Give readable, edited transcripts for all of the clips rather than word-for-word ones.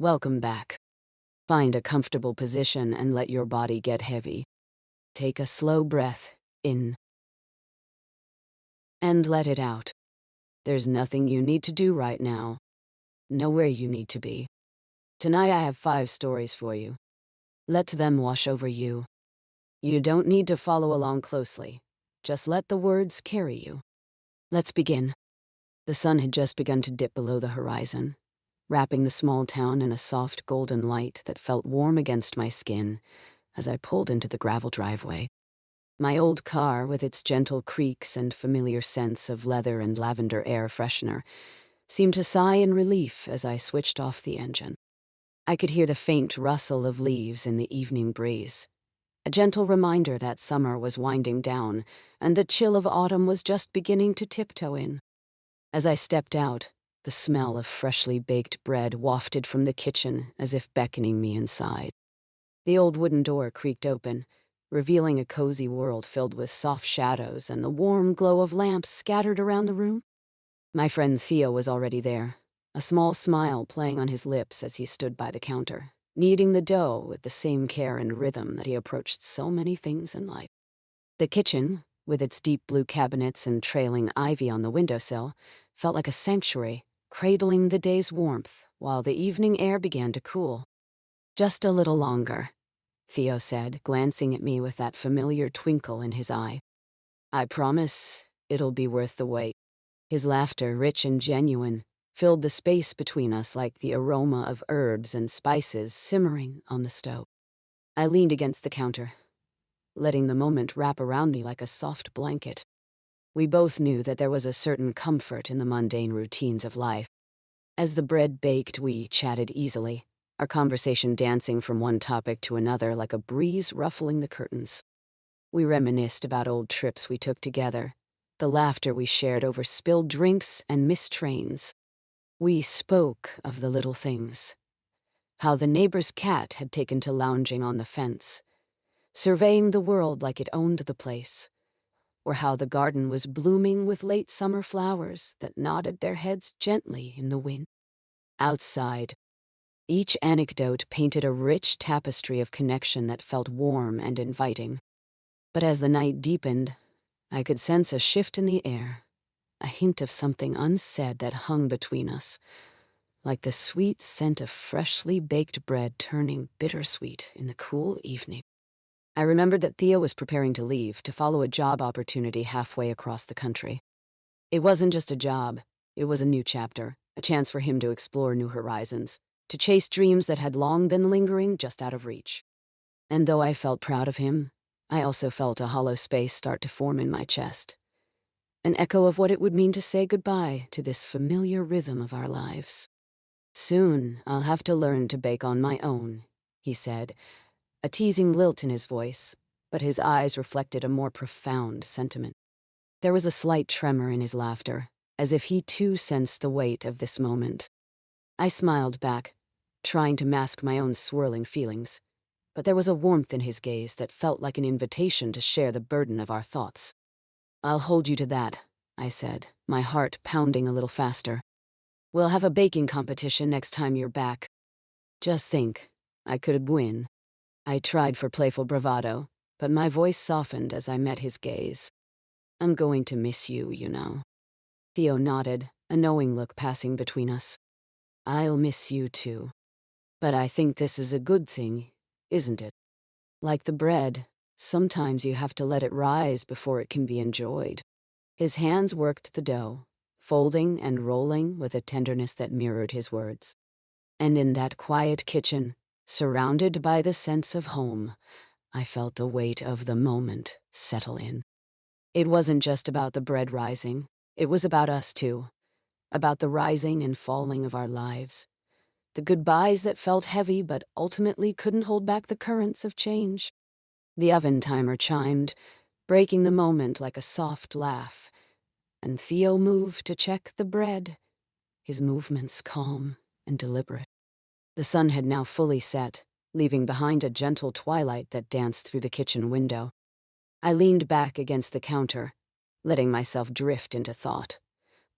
Welcome back. Find a comfortable position and let your body get heavy. Take a slow breath in and let it out. There's nothing you need to do right now. Nowhere you need to be. Tonight I have 5 stories for you. Let them wash over you. You don't need to follow along closely. Just let the words carry you. Let's begin. The sun had just begun to dip below the horizon, wrapping the small town in a soft golden light that felt warm against my skin as I pulled into the gravel driveway. My old car, with its gentle creaks and familiar scents of leather and lavender air freshener, seemed to sigh in relief as I switched off the engine. I could hear the faint rustle of leaves in the evening breeze, a gentle reminder that summer was winding down and the chill of autumn was just beginning to tiptoe in. As I stepped out, the smell of freshly baked bread wafted from the kitchen as if beckoning me inside. The old wooden door creaked open, revealing a cozy world filled with soft shadows and the warm glow of lamps scattered around the room. My friend Theo was already there, a small smile playing on his lips as he stood by the counter, kneading the dough with the same care and rhythm that he approached so many things in life. The kitchen, with its deep blue cabinets and trailing ivy on the windowsill, felt like a sanctuary, cradling the day's warmth while the evening air began to cool. "Just a little longer," Theo said, glancing at me with that familiar twinkle in his eye. "I promise it'll be worth the wait." His laughter, rich and genuine, filled the space between us like the aroma of herbs and spices simmering on the stove. I leaned against the counter, letting the moment wrap around me like a soft blanket. We both knew that there was a certain comfort in the mundane routines of life. As the bread baked, we chatted easily, our conversation dancing from one topic to another like a breeze ruffling the curtains. We reminisced about old trips we took together, the laughter we shared over spilled drinks and missed trains. We spoke of the little things, how the neighbor's cat had taken to lounging on the fence, surveying the world like it owned the place, or how the garden was blooming with late summer flowers that nodded their heads gently in the wind. Outside, each anecdote painted a rich tapestry of connection that felt warm and inviting. But as the night deepened, I could sense a shift in the air, a hint of something unsaid that hung between us, like the sweet scent of freshly baked bread turning bittersweet in the cool evening. I remembered that Theo was preparing to leave to follow a job opportunity halfway across the country. It wasn't just a job, it was a new chapter, a chance for him to explore new horizons, to chase dreams that had long been lingering just out of reach. And though I felt proud of him, I also felt a hollow space start to form in my chest, an echo of what it would mean to say goodbye to this familiar rhythm of our lives. "Soon I'll have to learn to bake on my own," he said, a teasing lilt in his voice, but his eyes reflected a more profound sentiment. There was a slight tremor in his laughter, as if he too sensed the weight of this moment. I smiled back, trying to mask my own swirling feelings, but there was a warmth in his gaze that felt like an invitation to share the burden of our thoughts. "I'll hold you to that," I said, my heart pounding a little faster. "We'll have a baking competition next time you're back." Just think, I could win. I tried for playful bravado, but my voice softened as I met his gaze. "I'm going to miss you, you know." Theo nodded, a knowing look passing between us. "I'll miss you too. But I think this is a good thing, isn't it? Like the bread, sometimes you have to let it rise before it can be enjoyed." His hands worked the dough, folding and rolling with a tenderness that mirrored his words. And in that quiet kitchen, surrounded by the sense of home, I felt the weight of the moment settle in. It wasn't just about the bread rising, it was about us too, about the rising and falling of our lives, the goodbyes that felt heavy but ultimately couldn't hold back the currents of change. The oven timer chimed, breaking the moment like a soft laugh, and Theo moved to check the bread, his movements calm and deliberate. The sun had now fully set, leaving behind a gentle twilight that danced through the kitchen window. I leaned back against the counter, letting myself drift into thought,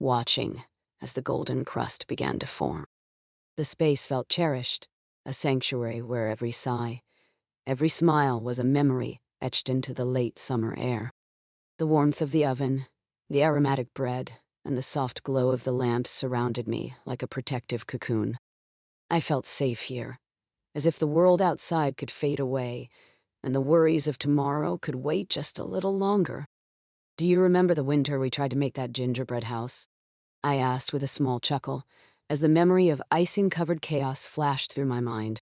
watching as the golden crust began to form. The space felt cherished, a sanctuary where every sigh, every smile was a memory etched into the late summer air. The warmth of the oven, the aromatic bread, and the soft glow of the lamps surrounded me like a protective cocoon. I felt safe here, as if the world outside could fade away, and the worries of tomorrow could wait just a little longer. "Do you remember the winter we tried to make that gingerbread house?" I asked with a small chuckle, as the memory of icing-covered chaos flashed through my mind.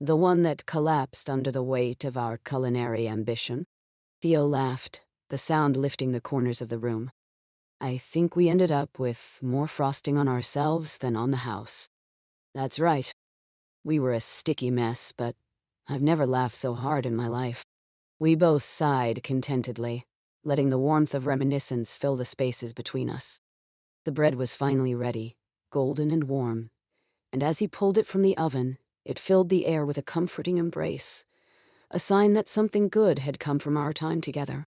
"The one that collapsed under the weight of our culinary ambition?" Theo laughed, the sound lifting the corners of the room. "I think we ended up with more frosting on ourselves than on the house." "That's right. We were a sticky mess, but I've never laughed so hard in my life." We both sighed contentedly, letting the warmth of reminiscence fill the spaces between us. The bread was finally ready, golden and warm, and as he pulled it from the oven, it filled the air with a comforting embrace, a sign that something good had come from our time together.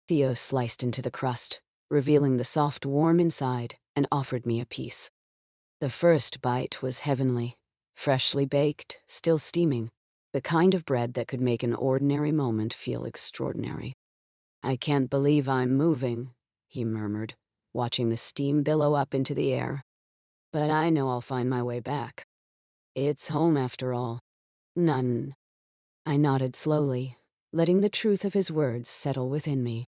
Theo sliced into the crust, revealing the soft warm inside, and offered me a piece. The first bite was heavenly, freshly baked, still steaming, the kind of bread that could make an ordinary moment feel extraordinary. "I can't believe I'm moving," he murmured, watching the steam billow up into the air. "But I know I'll find my way back. It's home after all." "None." I nodded slowly, letting the truth of his words settle within me.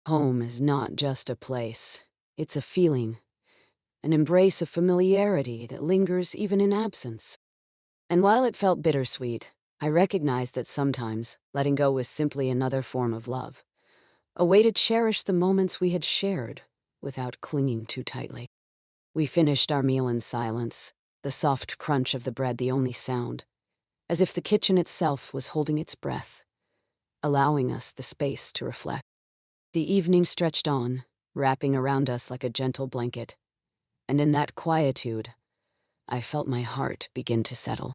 Home is not just a place. It's a feeling, an embrace of familiarity that lingers even in absence. And while it felt bittersweet, I recognized that sometimes letting go was simply another form of love, a way to cherish the moments we had shared without clinging too tightly. We finished our meal in silence, the soft crunch of the bread the only sound, as if the kitchen itself was holding its breath, allowing us the space to reflect. The evening stretched on, wrapping around us like a gentle blanket, and in that quietude, I felt my heart begin to settle.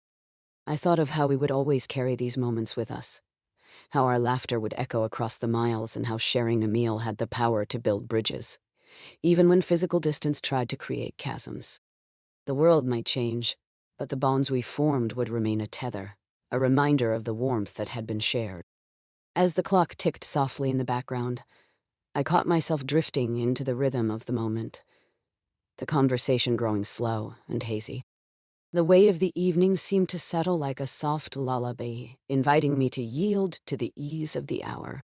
I thought of how we would always carry these moments with us, how our laughter would echo across the miles, and how sharing a meal had the power to build bridges, even when physical distance tried to create chasms. The world might change, but the bonds we formed would remain a tether, a reminder of the warmth that had been shared. As the clock ticked softly in the background, I caught myself drifting into the rhythm of the moment, the conversation growing slow and hazy. The weight of the evening seemed to settle like a soft lullaby, inviting me to yield to the ease of the hour.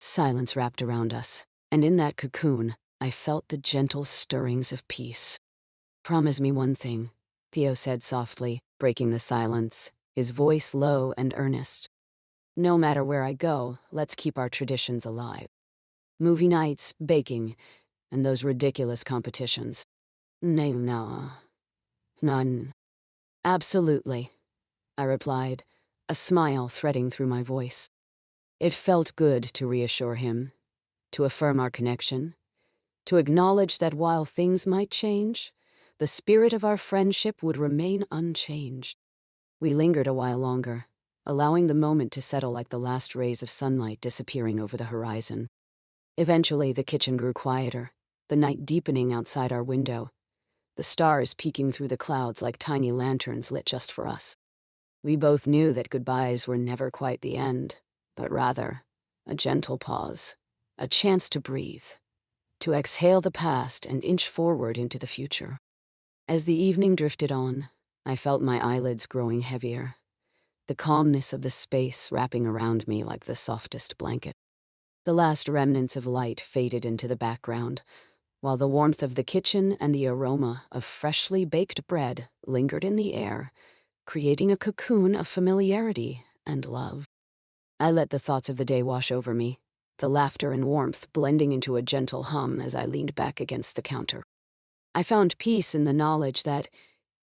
Silence wrapped around us, and in that cocoon, I felt the gentle stirrings of peace. "Promise me one thing," Theo said softly, breaking the silence, his voice low and earnest. "No matter where I go, let's keep our traditions alive. Movie nights, baking, and those ridiculous competitions." "Nay, no. None." "Absolutely," I replied, a smile threading through my voice. It felt good to reassure him, to affirm our connection, to acknowledge that while things might change, the spirit of our friendship would remain unchanged. We lingered a while longer, allowing the moment to settle like the last rays of sunlight disappearing over the horizon. Eventually, the kitchen grew quieter, the night deepening outside our window, the stars peeking through the clouds like tiny lanterns lit just for us. We both knew that goodbyes were never quite the end, but rather a gentle pause, a chance to breathe, to exhale the past and inch forward into the future. As the evening drifted on, I felt my eyelids growing heavier, the calmness of the space wrapping around me like the softest blanket. The last remnants of light faded into the background, while the warmth of the kitchen and the aroma of freshly baked bread lingered in the air, creating a cocoon of familiarity and love. I let the thoughts of the day wash over me, the laughter and warmth blending into a gentle hum as I leaned back against the counter. I found peace in the knowledge that,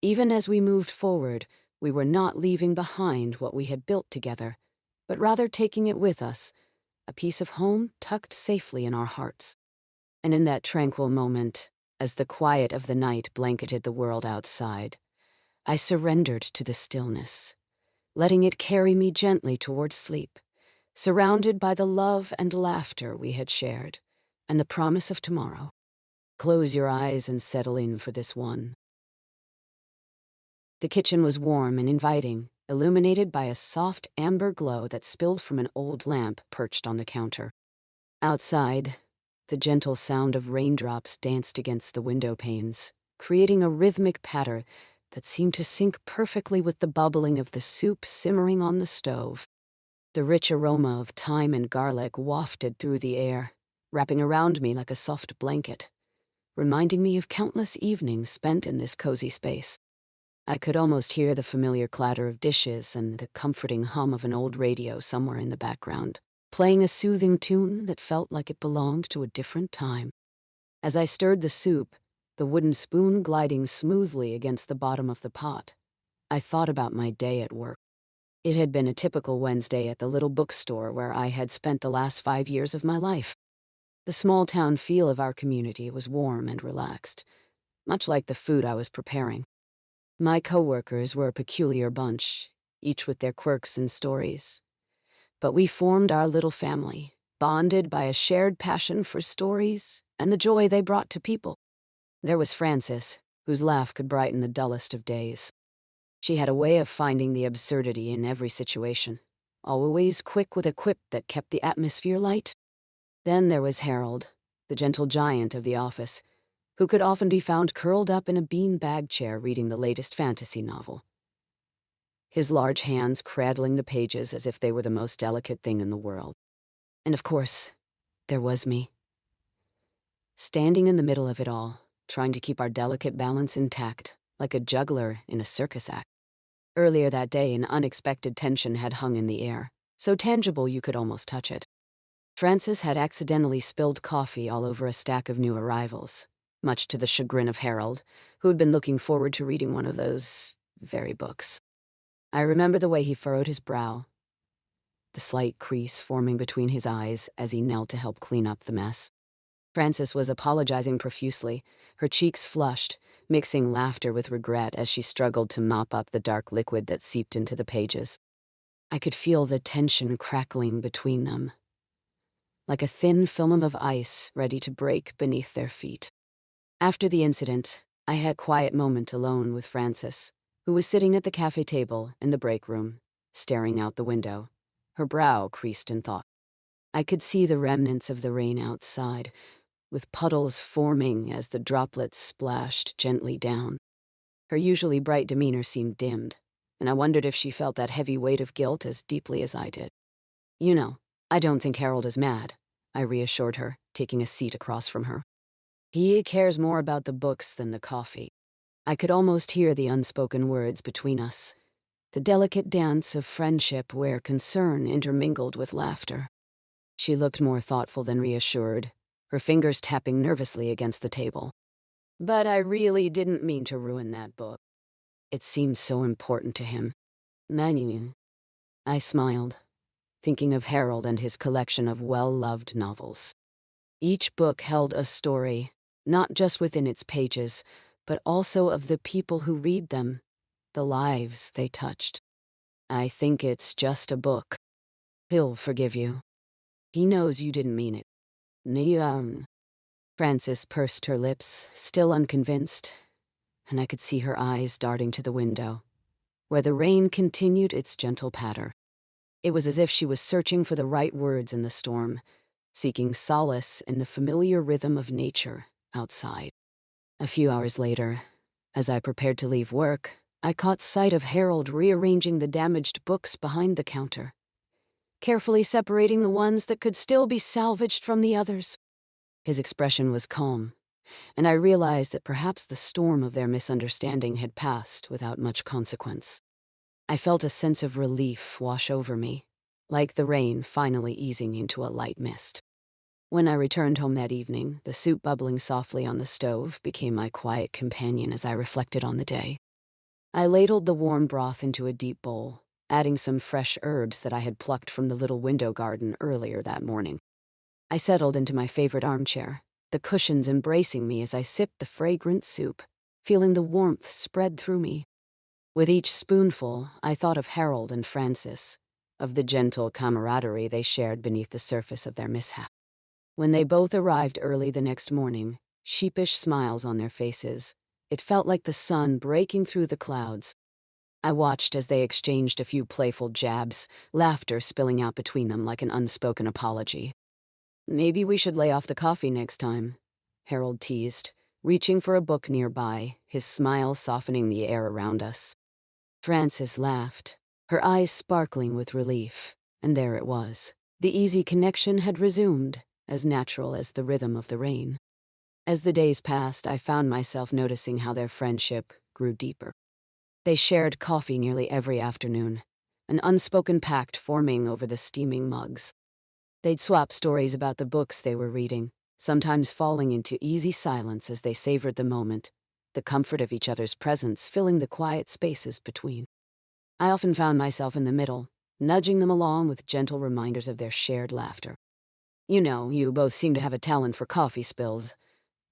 even as we moved forward, we were not leaving behind what we had built together, but rather taking it with us, a piece of home tucked safely in our hearts. And in that tranquil moment, as the quiet of the night blanketed the world outside, I surrendered to the stillness, letting it carry me gently towards sleep, surrounded by the love and laughter we had shared, and the promise of tomorrow. Close your eyes and settle in for this one. The kitchen was warm and inviting, illuminated by a soft amber glow that spilled from an old lamp perched on the counter. Outside, the gentle sound of raindrops danced against the window panes, creating a rhythmic patter that seemed to sync perfectly with the bubbling of the soup simmering on the stove. The rich aroma of thyme and garlic wafted through the air, wrapping around me like a soft blanket, reminding me of countless evenings spent in this cozy space. I could almost hear the familiar clatter of dishes and the comforting hum of an old radio somewhere in the background, playing a soothing tune that felt like it belonged to a different time. As I stirred the soup, the wooden spoon gliding smoothly against the bottom of the pot, I thought about my day at work. It had been a typical Wednesday at the little bookstore where I had spent the last 5 years of my life. The small-town feel of our community was warm and relaxed, much like the food I was preparing. My coworkers were a peculiar bunch, each with their quirks and stories. But we formed our little family, bonded by a shared passion for stories and the joy they brought to people. There was Frances, whose laugh could brighten the dullest of days. She had a way of finding the absurdity in every situation, always quick with a quip that kept the atmosphere light. Then there was Harold, the gentle giant of the office, who could often be found curled up in a bean-bag chair reading the latest fantasy novel, his large hands cradling the pages as if they were the most delicate thing in the world. And of course, there was me, standing in the middle of it all, trying to keep our delicate balance intact, like a juggler in a circus act. Earlier that day, an unexpected tension had hung in the air, so tangible you could almost touch it. Frances had accidentally spilled coffee all over a stack of new arrivals, much to the chagrin of Harold, who had been looking forward to reading one of those very books. I remember the way he furrowed his brow, the slight crease forming between his eyes as he knelt to help clean up the mess. Frances was apologizing profusely, her cheeks flushed, mixing laughter with regret as she struggled to mop up the dark liquid that seeped into the pages. I could feel the tension crackling between them, like a thin film of ice ready to break beneath their feet. After the incident, I had a quiet moment alone with Frances, who was sitting at the cafe table in the break room, staring out the window, her brow creased in thought. I could see the remnants of the rain outside, with puddles forming as the droplets splashed gently down. Her usually bright demeanor seemed dimmed, and I wondered if she felt that heavy weight of guilt as deeply as I did. "You know, I don't think Harold is mad," I reassured her, taking a seat across from her. "He cares more about the books than the coffee." I could almost hear the unspoken words between us, the delicate dance of friendship where concern intermingled with laughter. She looked more thoughtful than reassured, her fingers tapping nervously against the table. "But I really didn't mean to ruin that book. It seemed so important to him." I smiled, thinking of Harold and his collection of well-loved novels. Each book held a story, not just within its pages, but also of the people who read them, the lives they touched. "I think it's just a book. He'll forgive you. He knows you didn't mean it." Frances pursed her lips, still unconvinced, and I could see her eyes darting to the window, where the rain continued its gentle patter. It was as if she was searching for the right words in the storm, seeking solace in the familiar rhythm of nature outside. A few hours later, as I prepared to leave work, I caught sight of Harold rearranging the damaged books behind the counter, carefully separating the ones that could still be salvaged from the others. His expression was calm, and I realized that perhaps the storm of their misunderstanding had passed without much consequence. I felt a sense of relief wash over me, like the rain finally easing into a light mist. When I returned home that evening, the soup bubbling softly on the stove became my quiet companion as I reflected on the day. I ladled the warm broth into a deep bowl, adding some fresh herbs that I had plucked from the little window garden earlier that morning. I settled into my favorite armchair, the cushions embracing me as I sipped the fragrant soup, feeling the warmth spread through me. With each spoonful, I thought of Harold and Frances, of the gentle camaraderie they shared beneath the surface of their mishap. When they both arrived early the next morning, sheepish smiles on their faces, it felt like the sun breaking through the clouds, I watched as they exchanged a few playful jabs, laughter spilling out between them like an unspoken apology. "Maybe we should lay off the coffee next time," Harold teased, reaching for a book nearby, his smile softening the air around us. Frances laughed, her eyes sparkling with relief, and there it was. The easy connection had resumed, as natural as the rhythm of the rain. As the days passed, I found myself noticing how their friendship grew deeper. They shared coffee nearly every afternoon, an unspoken pact forming over the steaming mugs. They'd swap stories about the books they were reading, sometimes falling into easy silence as they savored the moment, the comfort of each other's presence filling the quiet spaces between. I often found myself in the middle, nudging them along with gentle reminders of their shared laughter. "You know, you both seem to have a talent for coffee spills,"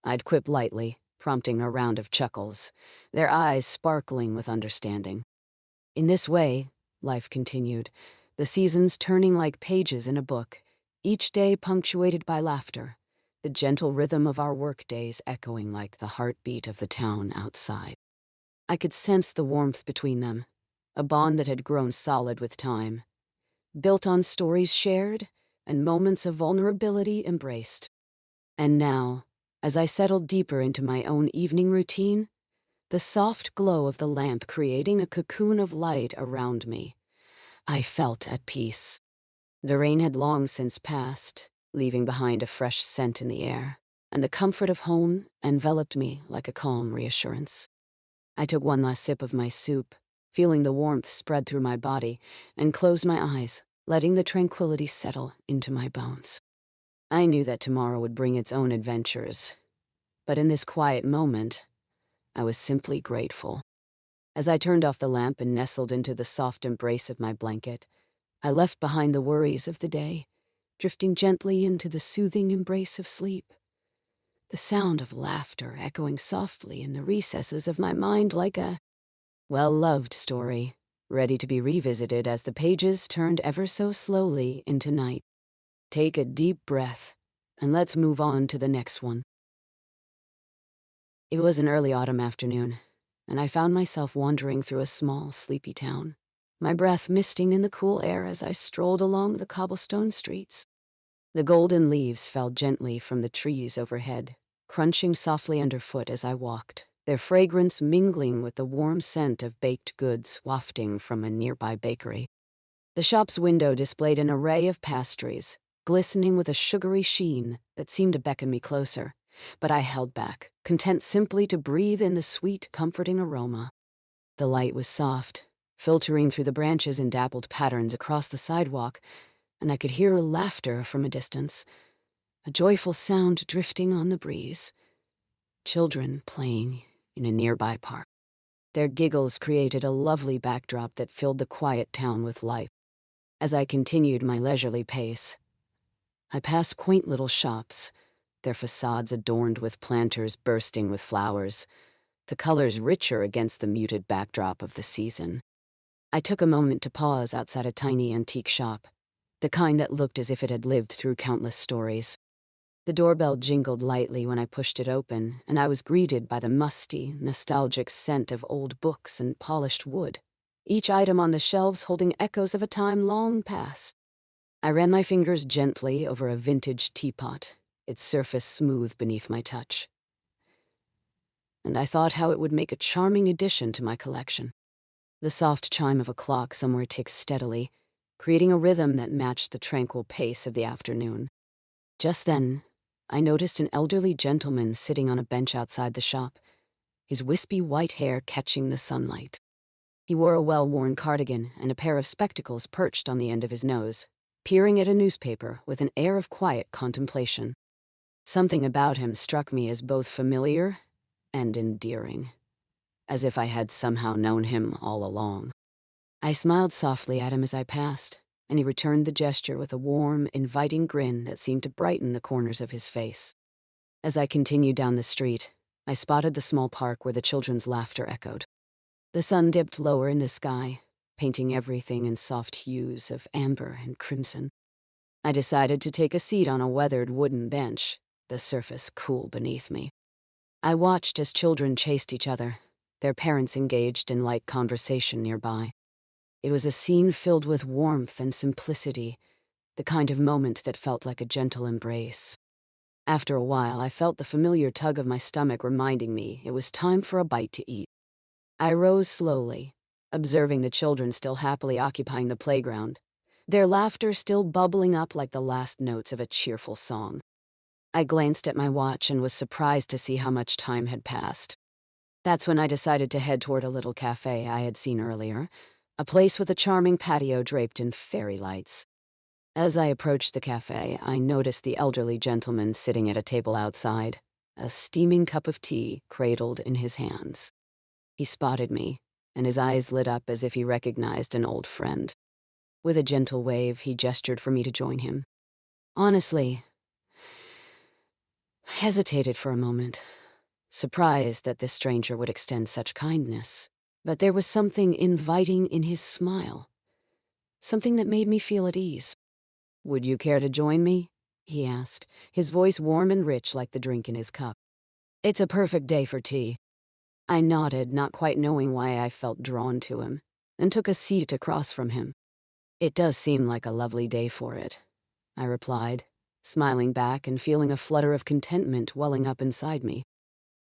I'd quip lightly, prompting a round of chuckles, their eyes sparkling with understanding. In this way, life continued, the seasons turning like pages in a book, each day punctuated by laughter, the gentle rhythm of our workdays echoing like the heartbeat of the town outside. I could sense the warmth between them, a bond that had grown solid with time, built on stories shared and moments of vulnerability embraced. And now, as I settled deeper into my own evening routine, the soft glow of the lamp creating a cocoon of light around me, I felt at peace. The rain had long since passed, leaving behind a fresh scent in the air, and the comfort of home enveloped me like a calm reassurance. I took one last sip of my soup, feeling the warmth spread through my body, and closed my eyes, letting the tranquility settle into my bones. I knew that tomorrow would bring its own adventures, but in this quiet moment, I was simply grateful. As I turned off the lamp and nestled into the soft embrace of my blanket, I left behind the worries of the day, drifting gently into the soothing embrace of sleep. The sound of laughter echoing softly in the recesses of my mind like a well-loved story, ready to be revisited as the pages turned ever so slowly into night. Take a deep breath, and let's move on to the next one. It was an early autumn afternoon, and I found myself wandering through a small, sleepy town, my breath misting in the cool air as I strolled along the cobblestone streets. The golden leaves fell gently from the trees overhead, crunching softly underfoot as I walked, their fragrance mingling with the warm scent of baked goods wafting from a nearby bakery. The shop's window displayed an array of pastries, glistening with a sugary sheen that seemed to beckon me closer, but I held back, content simply to breathe in the sweet, comforting aroma. The light was soft, filtering through the branches in dappled patterns across the sidewalk, and I could hear laughter from a distance, a joyful sound drifting on the breeze. Children playing in a nearby park. Their giggles created a lovely backdrop that filled the quiet town with life. As I continued my leisurely pace, I passed quaint little shops, their facades adorned with planters bursting with flowers, the colors richer against the muted backdrop of the season. I took a moment to pause outside a tiny antique shop, the kind that looked as if it had lived through countless stories. The doorbell jingled lightly when I pushed it open, and I was greeted by the musty, nostalgic scent of old books and polished wood, each item on the shelves holding echoes of a time long past. I ran my fingers gently over a vintage teapot, its surface smooth beneath my touch, and I thought how it would make a charming addition to my collection. The soft chime of a clock somewhere ticked steadily, creating a rhythm that matched the tranquil pace of the afternoon. Just then, I noticed an elderly gentleman sitting on a bench outside the shop, his wispy white hair catching the sunlight. He wore a well-worn cardigan and a pair of spectacles perched on the end of his nose, peering at a newspaper with an air of quiet contemplation. Something about him struck me as both familiar and endearing, as if I had somehow known him all along. I smiled softly at him as I passed, and he returned the gesture with a warm, inviting grin that seemed to brighten the corners of his face. As I continued down the street, I spotted the small park where the children's laughter echoed. The sun dipped lower in the sky, painting everything in soft hues of amber and crimson. I decided to take a seat on a weathered wooden bench, the surface cool beneath me. I watched as children chased each other, their parents engaged in light conversation nearby. It was a scene filled with warmth and simplicity, the kind of moment that felt like a gentle embrace. After a while, I felt the familiar tug of my stomach reminding me it was time for a bite to eat. I rose slowly, observing the children still happily occupying the playground, their laughter still bubbling up like the last notes of a cheerful song. I glanced at my watch and was surprised to see how much time had passed. That's when I decided to head toward a little cafe I had seen earlier, a place with a charming patio draped in fairy lights. As I approached the cafe, I noticed the elderly gentleman sitting at a table outside, a steaming cup of tea cradled in his hands. He spotted me, and his eyes lit up as if he recognized an old friend. With a gentle wave, he gestured for me to join him. Honestly, I hesitated for a moment, surprised that this stranger would extend such kindness. But there was something inviting in his smile, something that made me feel at ease. "Would you care to join me?" he asked, his voice warm and rich like the drink in his cup. "It's a perfect day for tea." I nodded, not quite knowing why I felt drawn to him, and took a seat across from him. "It does seem like a lovely day for it," I replied, smiling back and feeling a flutter of contentment welling up inside me.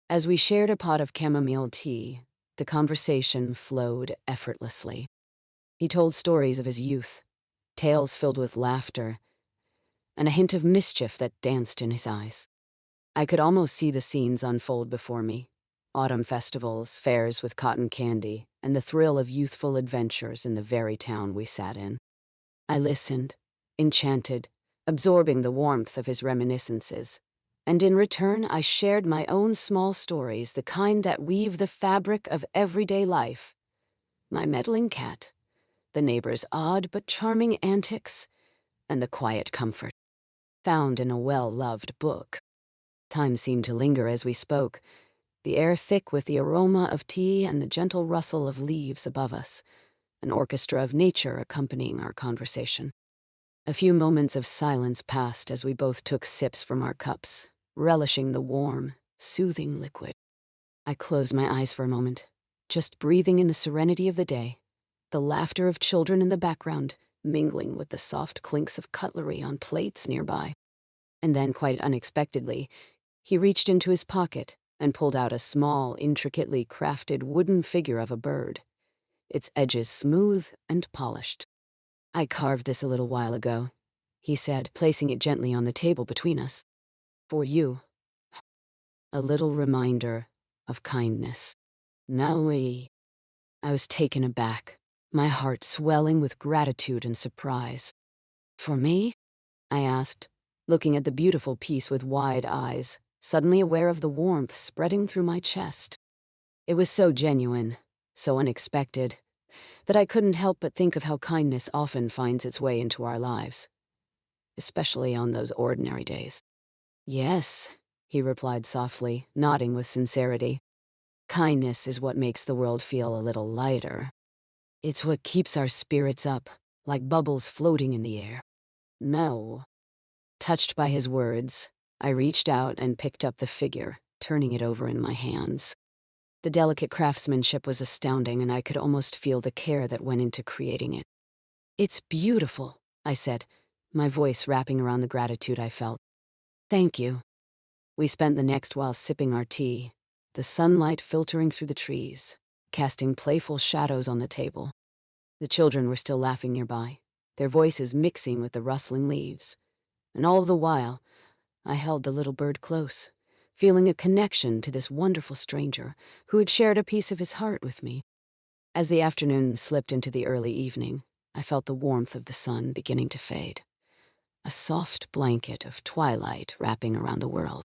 As we shared a pot of chamomile tea, the conversation flowed effortlessly. He told stories of his youth, tales filled with laughter, and a hint of mischief that danced in his eyes. I could almost see the scenes unfold before me: autumn festivals, fairs with cotton candy, and the thrill of youthful adventures in the very town we sat in. I listened, enchanted, absorbing the warmth of his reminiscences, and in return I shared my own small stories, the kind that weave the fabric of everyday life. My meddling cat, the neighbor's odd but charming antics, and the quiet comfort found in a well-loved book. Time seemed to linger as we spoke, the air thick with the aroma of tea and the gentle rustle of leaves above us, an orchestra of nature accompanying our conversation. A few moments of silence passed as we both took sips from our cups, relishing the warm, soothing liquid. I closed my eyes for a moment, just breathing in the serenity of the day, the laughter of children in the background, mingling with the soft clinks of cutlery on plates nearby. And then, quite unexpectedly, he reached into his pocket and pulled out a small, intricately crafted wooden figure of a bird, its edges smooth and polished. "I carved this a little while ago," he said, placing it gently on the table between us. "For you. A little reminder of kindness." I was taken aback, my heart swelling with gratitude and surprise. "For me?" I asked, looking at the beautiful piece with wide eyes, suddenly aware of the warmth spreading through my chest. It was so genuine, so unexpected, that I couldn't help but think of how kindness often finds its way into our lives, especially on those ordinary days. "Yes," he replied softly, nodding with sincerity. "Kindness is what makes the world feel a little lighter. It's what keeps our spirits up, like bubbles floating in the air." No. Touched by his words, I reached out and picked up the figure, turning it over in my hands. The delicate craftsmanship was astounding, and I could almost feel the care that went into creating it. "It's beautiful," I said, my voice wrapping around the gratitude I felt. "Thank you." We spent the next while sipping our tea, the sunlight filtering through the trees, casting playful shadows on the table. The children were still laughing nearby, their voices mixing with the rustling leaves. And all the while, I held the little bird close, feeling a connection to this wonderful stranger who had shared a piece of his heart with me. As the afternoon slipped into the early evening, I felt the warmth of the sun beginning to fade, a soft blanket of twilight wrapping around the world.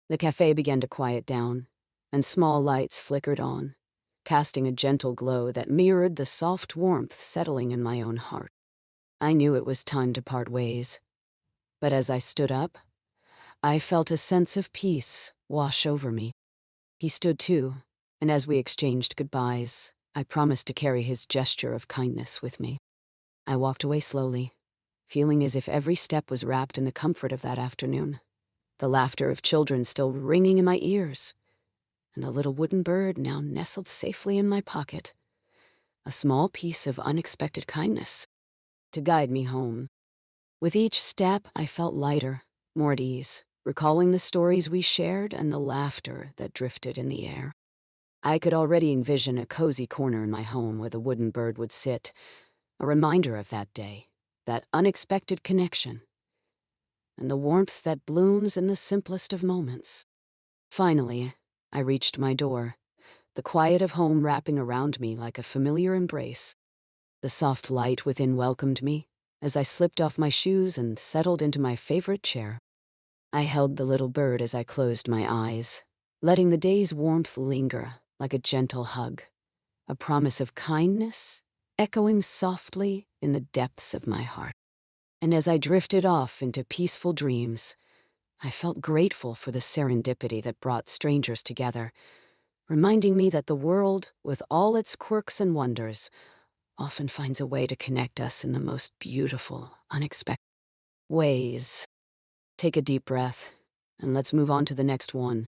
The cafe began to quiet down, and small lights flickered on, casting a gentle glow that mirrored the soft warmth settling in my own heart. I knew it was time to part ways, but as I stood up, I felt a sense of peace wash over me. He stood too, and as we exchanged goodbyes, I promised to carry his gesture of kindness with me. I walked away slowly, feeling as if every step was wrapped in the comfort of that afternoon, the laughter of children still ringing in my ears, and the little wooden bird now nestled safely in my pocket. A small piece of unexpected kindness to guide me home. With each step, I felt lighter, more at ease, recalling the stories we shared and the laughter that drifted in the air. I could already envision a cozy corner in my home where the wooden bird would sit, a reminder of that day, that unexpected connection, and the warmth that blooms in the simplest of moments. Finally, I reached my door, the quiet of home wrapping around me like a familiar embrace. The soft light within welcomed me as I slipped off my shoes and settled into my favorite chair. I held the little bird as I closed my eyes, letting the day's warmth linger like a gentle hug, a promise of kindness echoing softly in the depths of my heart. And as I drifted off into peaceful dreams, I felt grateful for the serendipity that brought strangers together, reminding me that the world, with all its quirks and wonders, often finds a way to connect us in the most beautiful, unexpected ways. Take a deep breath, and let's move on to the next one.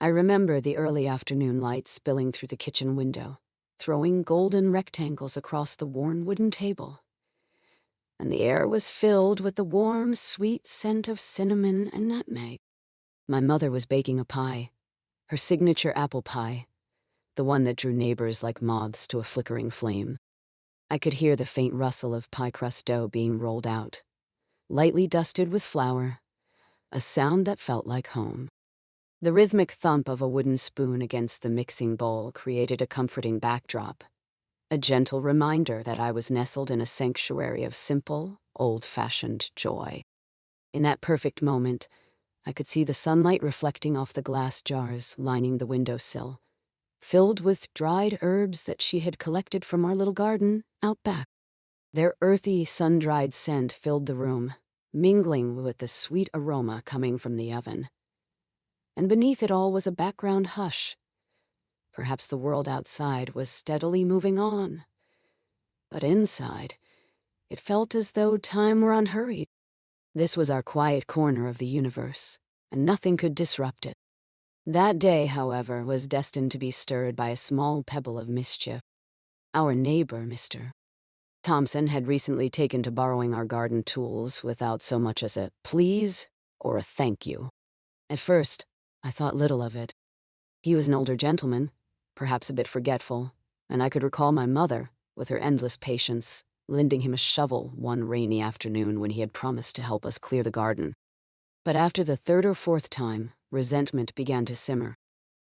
I remember the early afternoon light spilling through the kitchen window, throwing golden rectangles across the worn wooden table. And the air was filled with the warm, sweet scent of cinnamon and nutmeg. My mother was baking a pie, her signature apple pie, the one that drew neighbors like moths to a flickering flame. I could hear the faint rustle of pie crust dough being rolled out, lightly dusted with flour, a sound that felt like home. The rhythmic thump of a wooden spoon against the mixing bowl created a comforting backdrop, a gentle reminder that I was nestled in a sanctuary of simple, old-fashioned joy. In that perfect moment, I could see the sunlight reflecting off the glass jars lining the windowsill, filled with dried herbs that she had collected from our little garden out back. Their earthy, sun-dried scent filled the room, mingling with the sweet aroma coming from the oven. And beneath it all was a background hush. Perhaps the world outside was steadily moving on. But inside, it felt as though time were unhurried. This was our quiet corner of the universe, and nothing could disrupt it. That day, however, was destined to be stirred by a small pebble of mischief. Our neighbor, Mr. Thompson, had recently taken to borrowing our garden tools without so much as a please or a thank you. At first, I thought little of it. He was an older gentleman, perhaps a bit forgetful, and I could recall my mother, with her endless patience, lending him a shovel one rainy afternoon when he had promised to help us clear the garden. But after the third or fourth time, resentment began to simmer.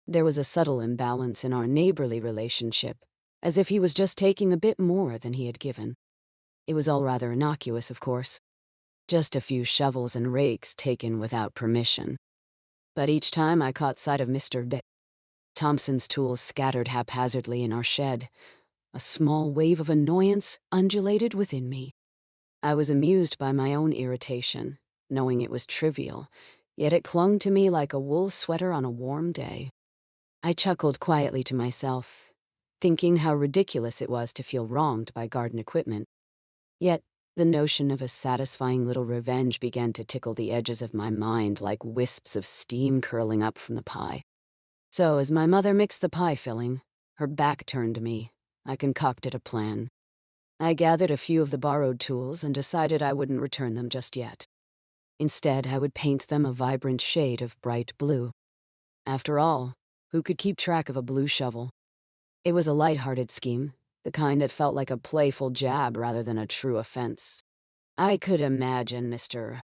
There was a subtle imbalance in our neighborly relationship, as if he was just taking a bit more than he had given. It was all rather innocuous, of course. Just a few shovels and rakes taken without permission. But each time I caught sight of Mr. Thompson's tools scattered haphazardly in our shed, a small wave of annoyance undulated within me. I was amused by my own irritation, knowing it was trivial, yet it clung to me like a wool sweater on a warm day. I chuckled quietly to myself, thinking how ridiculous it was to feel wronged by garden equipment. Yet, the notion of a satisfying little revenge began to tickle the edges of my mind like wisps of steam curling up from the pie. So, as my mother mixed the pie filling, her back turned to me, I concocted a plan. I gathered a few of the borrowed tools and decided I wouldn't return them just yet. Instead, I would paint them a vibrant shade of bright blue. After all, who could keep track of a blue shovel? It was a light-hearted scheme, the kind that felt like a playful jab rather than a true offense. I could imagine Mr.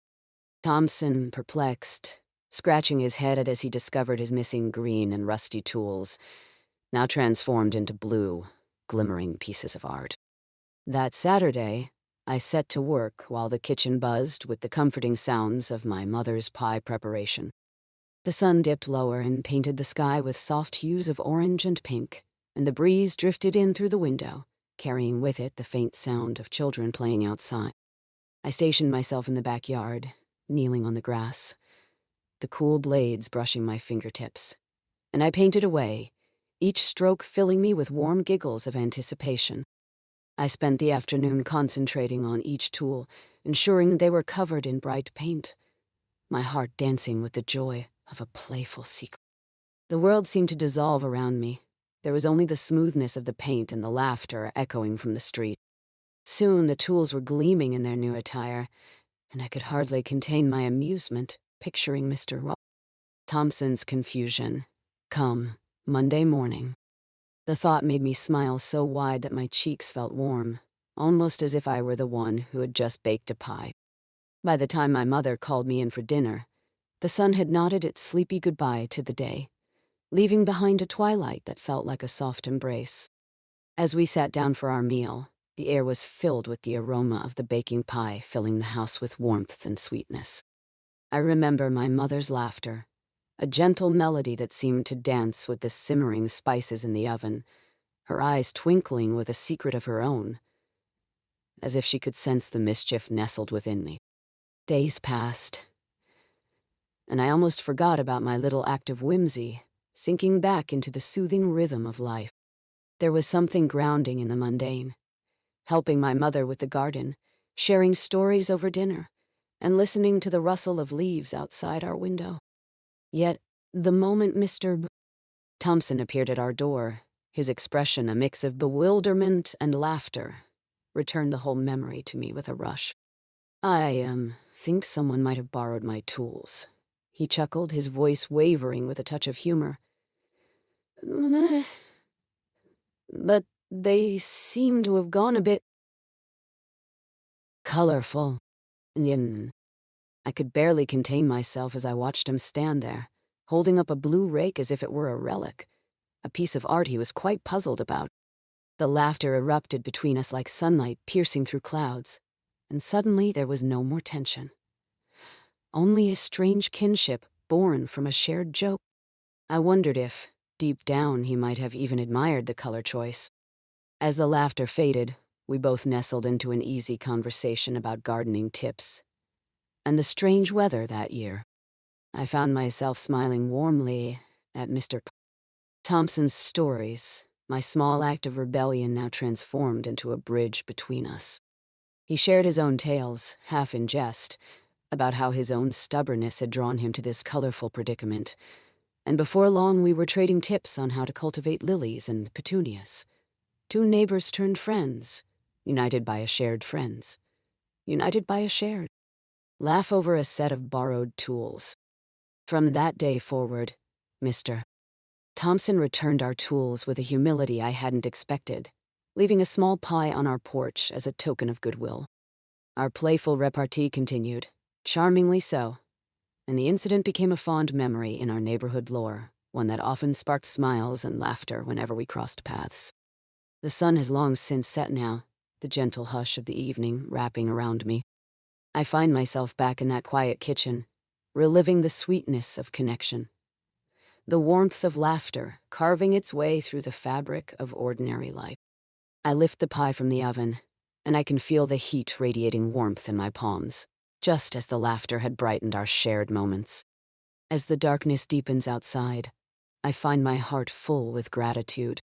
Thompson perplexed, scratching his head as he discovered his missing green and rusty tools, now transformed into blue, glimmering pieces of art. That Saturday, I set to work while the kitchen buzzed with the comforting sounds of my mother's pie preparation. The sun dipped lower and painted the sky with soft hues of orange and pink, and the breeze drifted in through the window, carrying with it the faint sound of children playing outside. I stationed myself in the backyard, kneeling on the grass, the cool blades brushing my fingertips, and I painted away, each stroke filling me with warm giggles of anticipation. I spent the afternoon concentrating on each tool, ensuring they were covered in bright paint, my heart dancing with the joy of a playful secret. The world seemed to dissolve around me. There was only the smoothness of the paint and the laughter echoing from the street. Soon the tools were gleaming in their new attire, and I could hardly contain my amusement, picturing Mr. Thompson's confusion. Come, Monday morning. The thought made me smile so wide that my cheeks felt warm, almost as if I were the one who had just baked a pie. By the time my mother called me in for dinner, the sun had nodded its sleepy goodbye to the day, leaving behind a twilight that felt like a soft embrace. As we sat down for our meal, the air was filled with the aroma of the baking pie, filling the house with warmth and sweetness. I remember my mother's laughter, a gentle melody that seemed to dance with the simmering spices in the oven, her eyes twinkling with a secret of her own, as if she could sense the mischief nestled within me. Days passed, and I almost forgot about my little act of whimsy, sinking back into the soothing rhythm of life. There was something grounding in the mundane, helping my mother with the garden, sharing stories over dinner, and listening to the rustle of leaves outside our window. Yet, the moment Mr. Thompson appeared at our door, his expression a mix of bewilderment and laughter, returned the whole memory to me with a rush. I think someone might have borrowed my tools. He chuckled, his voice wavering with a touch of humor. But they seem to have gone a bit colorful. I could barely contain myself as I watched him stand there, holding up a blue rake as if it were a relic, a piece of art he was quite puzzled about. The laughter erupted between us like sunlight piercing through clouds, and suddenly there was no more tension. Only a strange kinship born from a shared joke. I wondered if, deep down, he might have even admired the color choice. As the laughter faded, we both nestled into an easy conversation about gardening tips and the strange weather that year. I found myself smiling warmly at Mr. Thompson's stories, my small act of rebellion now transformed into a bridge between us. He shared his own tales, half in jest, about how his own stubbornness had drawn him to this colorful predicament, and before long we were trading tips on how to cultivate lilies and petunias. Two neighbors turned friends, united by a shared friends, united by a shared laugh over a set of borrowed tools. From that day forward, Mr. Thompson returned our tools with a humility I hadn't expected, leaving a small pie on our porch as a token of goodwill. Our playful repartee continued, charmingly so, and the incident became a fond memory in our neighborhood lore, one that often sparked smiles and laughter whenever we crossed paths. The sun has long since set now, the gentle hush of the evening wrapping around me. I find myself back in that quiet kitchen, reliving the sweetness of connection, the warmth of laughter carving its way through the fabric of ordinary life. I lift the pie from the oven, and I can feel the heat radiating warmth in my palms, just as the laughter had brightened our shared moments. As the darkness deepens outside, I find my heart full with gratitude.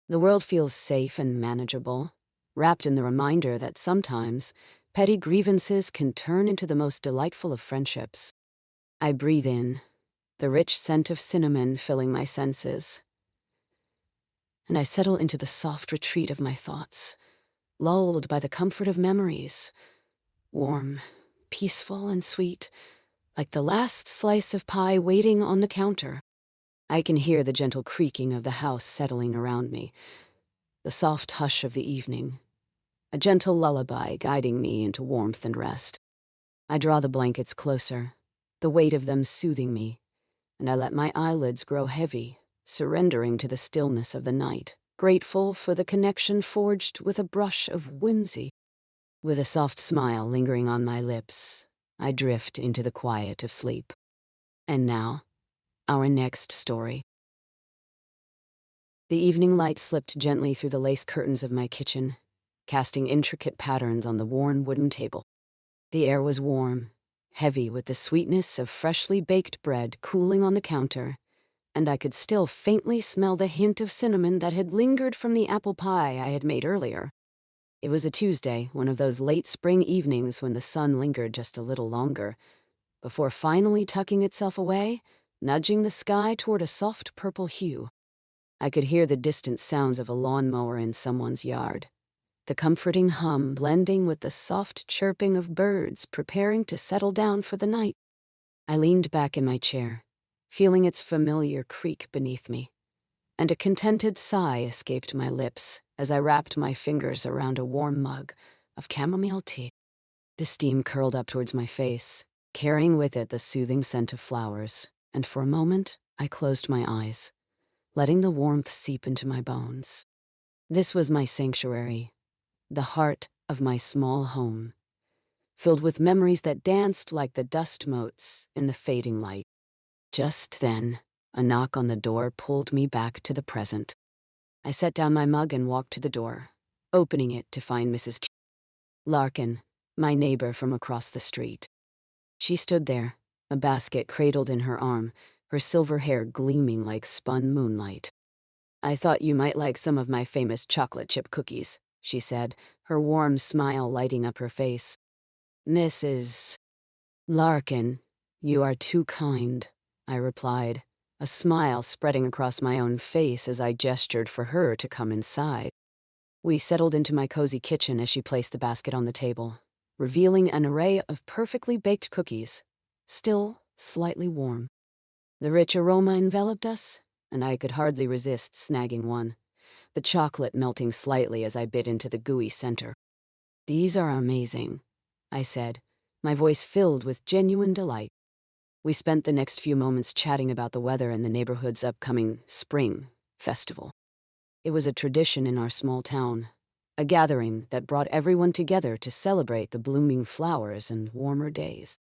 The world feels safe and manageable, wrapped in the reminder that sometimes petty grievances can turn into the most delightful of friendships. I breathe in, the rich scent of cinnamon filling my senses, and I settle into the soft retreat of my thoughts, lulled by the comfort of memories, warm, peaceful, and sweet, like the last slice of pie waiting on the counter. I can hear the gentle creaking of the house settling around me, the soft hush of the evening, a gentle lullaby guiding me into warmth and rest. I draw the blankets closer, the weight of them soothing me, and I let my eyelids grow heavy, surrendering to the stillness of the night, grateful for the connection forged with a brush of whimsy. With a soft smile lingering on my lips, I drift into the quiet of sleep. And now, our next story. The evening light slipped gently through the lace curtains of my kitchen, casting intricate patterns on the worn wooden table. The air was warm, heavy with the sweetness of freshly baked bread cooling on the counter, and I could still faintly smell the hint of cinnamon that had lingered from the apple pie I had made earlier. It was a Tuesday, one of those late spring evenings when the sun lingered just a little longer, before finally tucking itself away, nudging the sky toward a soft purple hue. I could hear the distant sounds of a lawnmower in someone's yard, the comforting hum blending with the soft chirping of birds preparing to settle down for the night. I leaned back in my chair, feeling its familiar creak beneath me, and a contented sigh escaped my lips as I wrapped my fingers around a warm mug of chamomile tea. The steam curled up towards my face, carrying with it the soothing scent of flowers, and for a moment I closed my eyes, letting the warmth seep into my bones. This was my sanctuary, the heart of my small home, filled with memories that danced like the dust motes in the fading light. Just then, a knock on the door pulled me back to the present. I set down my mug and walked to the door, opening it to find Mrs. Larkin, my neighbor from across the street. She stood there, a basket cradled in her arm, her silver hair gleaming like spun moonlight. "I thought you might like some of my famous chocolate chip cookies," she said, her warm smile lighting up her face. "Mrs. Larkin, you are too kind," I replied, a smile spreading across my own face as I gestured for her to come inside. We settled into my cozy kitchen as she placed the basket on the table, revealing an array of perfectly baked cookies, still slightly warm. The rich aroma enveloped us, and I could hardly resist snagging one, the chocolate melting slightly as I bit into the gooey center. "These are amazing," I said, my voice filled with genuine delight. We spent the next few moments chatting about the weather and the neighborhood's upcoming spring festival. It was a tradition in our small town, a gathering that brought everyone together to celebrate the blooming flowers and warmer days.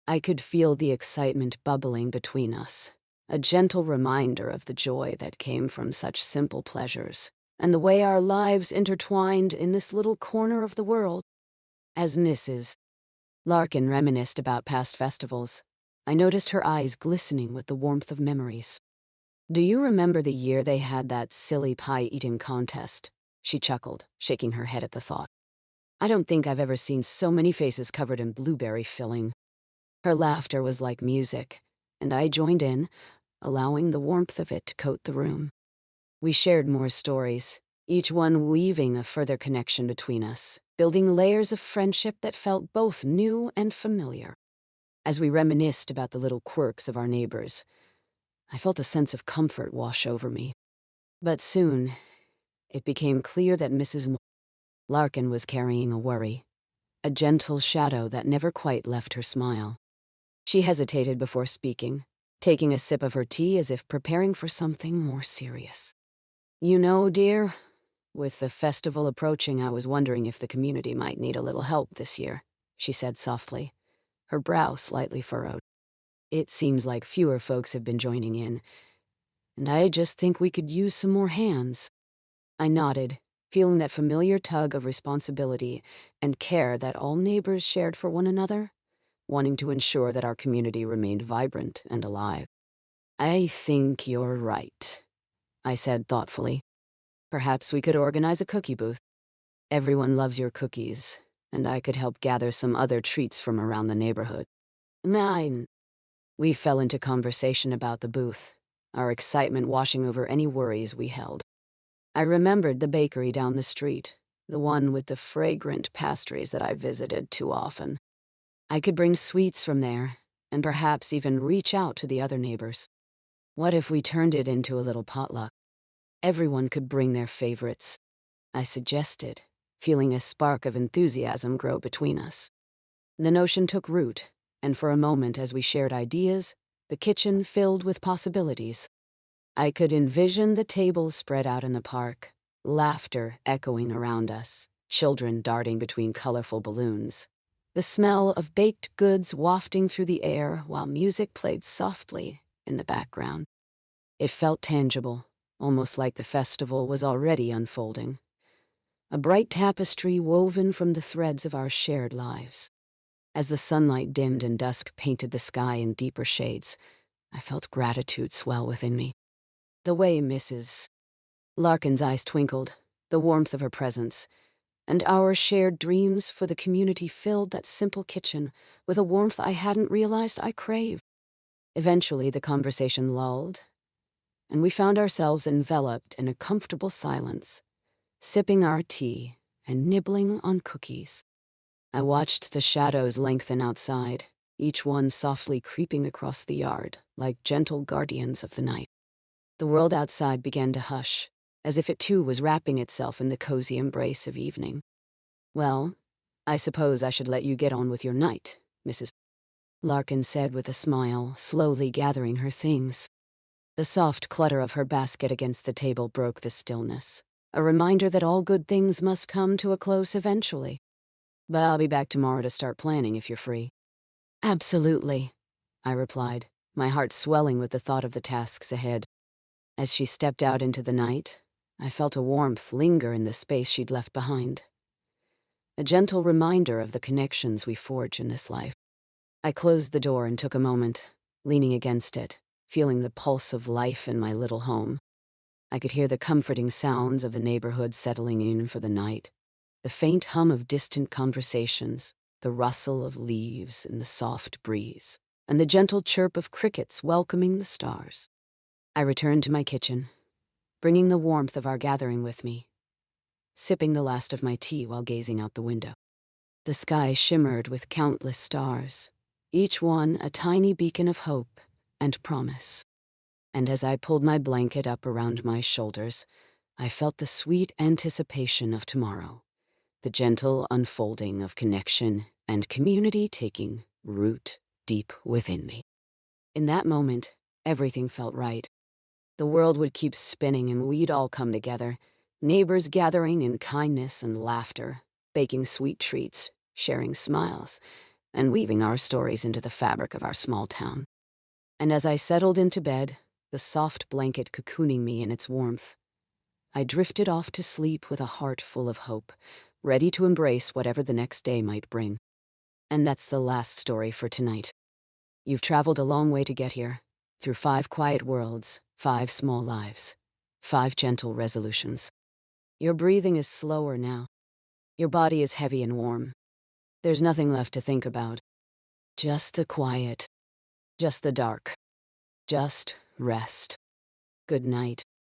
I could feel the excitement bubbling between us, a gentle reminder of the joy that came from such simple pleasures, and the way our lives intertwined in this little corner of the world. As Mrs. Larkin reminisced about past festivals, I noticed her eyes glistening with the warmth of memories. "Do you remember the year they had that silly pie-eating contest?" She chuckled, shaking her head at the thought. "I don't think I've ever seen so many faces covered in blueberry filling." Her laughter was like music, and I joined in, allowing the warmth of it to coat the room. We shared more stories, each one weaving a further connection between us, building layers of friendship that felt both new and familiar. As we reminisced about the little quirks of our neighbors, I felt a sense of comfort wash over me. But soon, it became clear that Mrs. Larkin was carrying a worry, a gentle shadow that never quite left her smile. She hesitated before speaking, taking a sip of her tea as if preparing for something more serious. "You know, dear, with the festival approaching, I was wondering if the community might need a little help this year," she said softly, her brow slightly furrowed. "It seems like fewer folks have been joining in, and I just think we could use some more hands." I nodded, feeling that familiar tug of responsibility and care that all neighbors shared for one another, wanting to ensure that our community remained vibrant and alive. "I think you're right," I said thoughtfully. "Perhaps we could organize a cookie booth. Everyone loves your cookies, and I could help gather some other treats from around the neighborhood." Mine. We fell into conversation about the booth, our excitement washing over any worries we held. I remembered the bakery down the street, the one with the fragrant pastries that I visited too often. I could bring sweets from there, and perhaps even reach out to the other neighbors. What if we turned it into a little potluck? Everyone could bring their favorites, I suggested, feeling a spark of enthusiasm grow between us. The notion took root, and for a moment as we shared ideas, the kitchen filled with possibilities. I could envision the tables spread out in the park, laughter echoing around us, children darting between colorful balloons, the smell of baked goods wafting through the air while music played softly in the background. It felt tangible, almost like the festival was already unfolding, a bright tapestry woven from the threads of our shared lives. As the sunlight dimmed and dusk painted the sky in deeper shades, I felt gratitude swell within me. The way Mrs. Larkin's eyes twinkled, the warmth of her presence, and our shared dreams for the community filled that simple kitchen with a warmth I hadn't realized I craved. Eventually, the conversation lulled, and we found ourselves enveloped in a comfortable silence, sipping our tea and nibbling on cookies. I watched the shadows lengthen outside, each one softly creeping across the yard like gentle guardians of the night. The world outside began to hush, as if it too was wrapping itself in the cozy embrace of evening. "Well, I suppose I should let you get on with your night," Mrs. Larkin said with a smile, slowly gathering her things. The soft clutter of her basket against the table broke the stillness, a reminder that all good things must come to a close eventually. "But I'll be back tomorrow to start planning if you're free." "Absolutely," I replied, my heart swelling with the thought of the tasks ahead. As she stepped out into the night, I felt a warmth linger in the space she'd left behind, a gentle reminder of the connections we forge in this life. I closed the door and took a moment, leaning against it, feeling the pulse of life in my little home. I could hear the comforting sounds of the neighborhood settling in for the night, the faint hum of distant conversations, the rustle of leaves in the soft breeze, and the gentle chirp of crickets welcoming the stars. I returned to my kitchen, bringing the warmth of our gathering with me, sipping the last of my tea while gazing out the window. The sky shimmered with countless stars, each one a tiny beacon of hope and promise. And as I pulled my blanket up around my shoulders, I felt the sweet anticipation of tomorrow, the gentle unfolding of connection and community taking root deep within me. In that moment, everything felt right. The world would keep spinning and we'd all come together, neighbors gathering in kindness and laughter, baking sweet treats, sharing smiles, and weaving our stories into the fabric of our small town. And as I settled into bed, the soft blanket cocooning me in its warmth, I drifted off to sleep with a heart full of hope, ready to embrace whatever the next day might bring. And that's the last story for tonight. You've traveled a long way to get here, through 5 quiet worlds, 5 small lives, 5 gentle resolutions. Your breathing is slower now. Your body is heavy and warm. There's nothing left to think about. Just the quiet. Just the dark. Just rest. Good night.